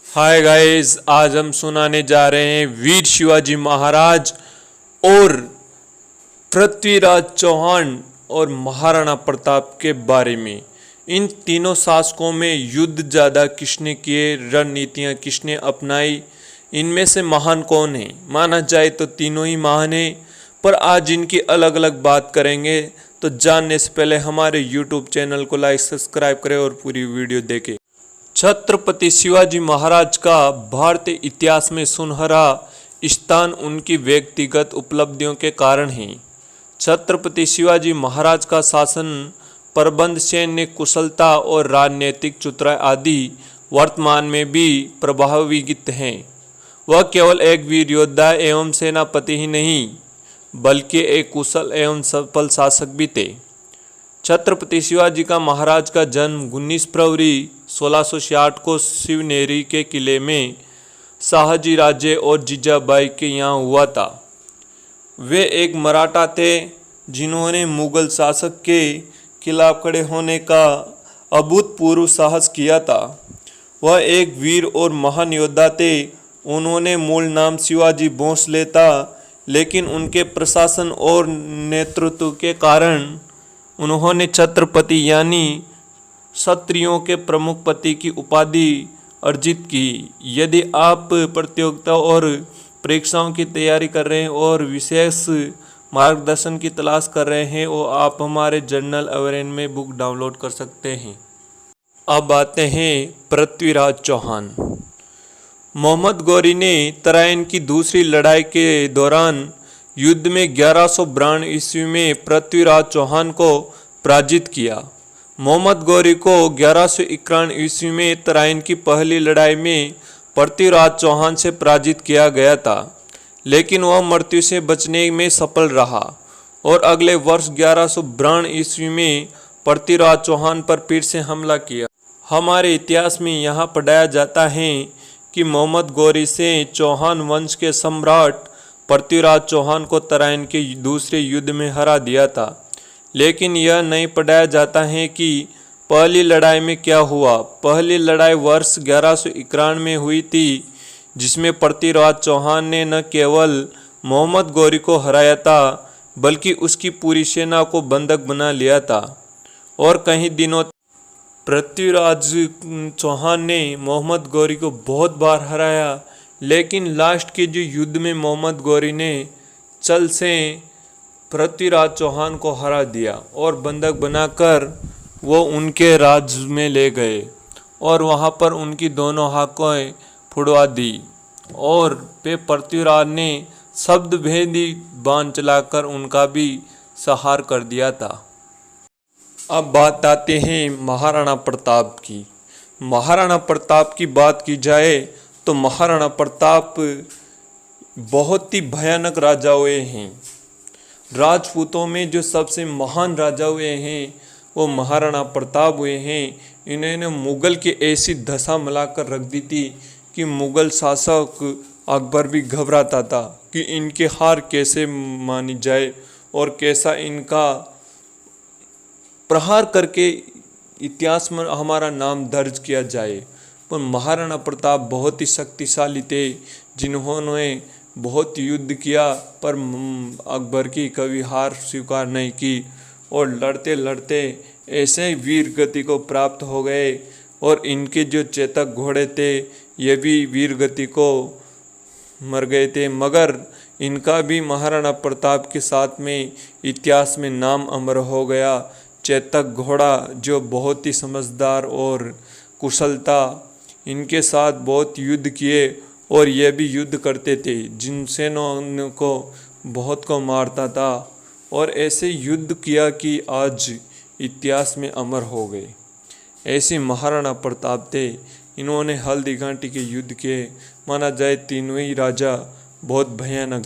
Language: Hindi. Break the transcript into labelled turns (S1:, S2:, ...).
S1: हाय गाइस, आज हम सुनाने जा रहे हैं वीर शिवाजी महाराज और पृथ्वीराज चौहान और महाराणा प्रताप के बारे में। इन तीनों शासकों में युद्ध ज़्यादा किसने किए, रणनीतियाँ किसने अपनाई, इनमें से महान कौन है? माना जाए तो तीनों ही महान हैं, पर आज इनकी अलग अलग बात करेंगे। तो जानने से पहले हमारे YouTube चैनल को लाइक सब्सक्राइब करें और पूरी वीडियो देखें। छत्रपति शिवाजी महाराज का भारतीय इतिहास में सुनहरा स्थान उनकी व्यक्तिगत उपलब्धियों के कारण है। छत्रपति शिवाजी महाराज का शासन प्रबंध, सैन्य कुशलता और राजनीतिक चतुराई आदि वर्तमान में भी प्रभावित हैं। वह केवल एक वीर योद्धा एवं सेनापति ही नहीं, बल्कि एक कुशल एवं सफल शासक भी थे। छत्रपति शिवाजी का महाराज का जन्म 19 फरवरी 1666 को शिवनेरी के किले में शाहजी राजे और जीजाबाई के यहाँ हुआ था। वे एक मराठा थे जिन्होंने मुगल शासक के खिलाफ खड़े होने का अभूतपूर्व साहस किया था। वह एक वीर और महान योद्धा थे। उन्होंने मूल नाम शिवाजी भोंसले था, लेकिन उनके प्रशासन और नेतृत्व के कारण उन्होंने छत्रपति यानी क्षत्रियों के प्रमुख पति की उपाधि अर्जित की। यदि आप प्रतियोगिता और परीक्षाओं की तैयारी कर रहे हैं और विशेष मार्गदर्शन की तलाश कर रहे हैं, और आप हमारे जर्नल अवेरेन में बुक डाउनलोड कर सकते हैं। अब आते हैं पृथ्वीराज चौहान। मोहम्मद गौरी ने तराइन की दूसरी लड़ाई के दौरान युद्ध में 1152 ईस्वी में पृथ्वीराज चौहान को पराजित किया। मोहम्मद गौरी को 1151 ईस्वी में तराइन की पहली लड़ाई में पृथ्वीराज चौहान से पराजित किया गया था, लेकिन वह मृत्यु से बचने में सफल रहा और अगले वर्ष 1152 ईस्वी में पृथ्वीराज चौहान पर फिर से हमला किया। हमारे इतिहास में यहाँ पढ़ाया जाता है कि मोहम्मद गौरी से चौहान वंश के सम्राट पृथ्वीराज चौहान को तराइन के दूसरे युद्ध में हरा दिया था, लेकिन यह नहीं पढ़ाया जाता है कि पहली लड़ाई में क्या हुआ। पहली लड़ाई वर्ष 1151 में हुई थी, जिसमें पृथ्वीराज चौहान ने न केवल मोहम्मद गौरी को हराया था, बल्कि उसकी पूरी सेना को बंधक बना लिया था। और कई दिनों पृथ्वीराज चौहान ने मोहम्मद गौरी को बहुत बार हराया, लेकिन लास्ट के जो युद्ध में मोहम्मद गौरी ने चल से पृथ्वीराज चौहान को हरा दिया और बंधक बनाकर वो उनके राज्य में ले गए और वहाँ पर उनकी दोनों आंखें फुड़वा दी, और पे पृथ्वीराज ने शब्द भेदी बाण चलाकर उनका भी संहार कर दिया था। अब बात आते हैं महाराणा प्रताप की। महाराणा प्रताप की बात की जाए तो महाराणा प्रताप बहुत ही भयानक राजा हुए हैं। राजपूतों में जो सबसे महान राजा हुए हैं वो महाराणा प्रताप हुए हैं। इन्होंने मुगल की ऐसी दशा मिलाकर रख दी थी कि मुगल शासक अकबर भी घबराता था कि इनकी हार कैसे मानी जाए और कैसा इनका प्रहार करके इतिहास में हमारा नाम दर्ज किया जाए। पर महाराणा प्रताप बहुत ही शक्तिशाली थे, जिन्होंने बहुत युद्ध किया पर अकबर की कभी हार स्वीकार नहीं की, और लड़ते लड़ते ऐसे वीर गति को प्राप्त हो गए। और इनके जो चेतक घोड़े थे ये भी वीर गति को मर गए थे, मगर इनका भी महाराणा प्रताप के साथ में इतिहास में नाम अमर हो गया। चेतक घोड़ा जो बहुत ही समझदार और कुशलता, इनके साथ बहुत युद्ध किए और ये भी युद्ध करते थे, जिन सेनाओं को बहुत को मारता था, और ऐसे युद्ध किया कि आज इतिहास में अमर हो गए। ऐसे महाराणा प्रताप थे। इन्होंने हल्दी घाटी के युद्ध किए। माना जाए तीनों ही राजा बहुत भयानक थे।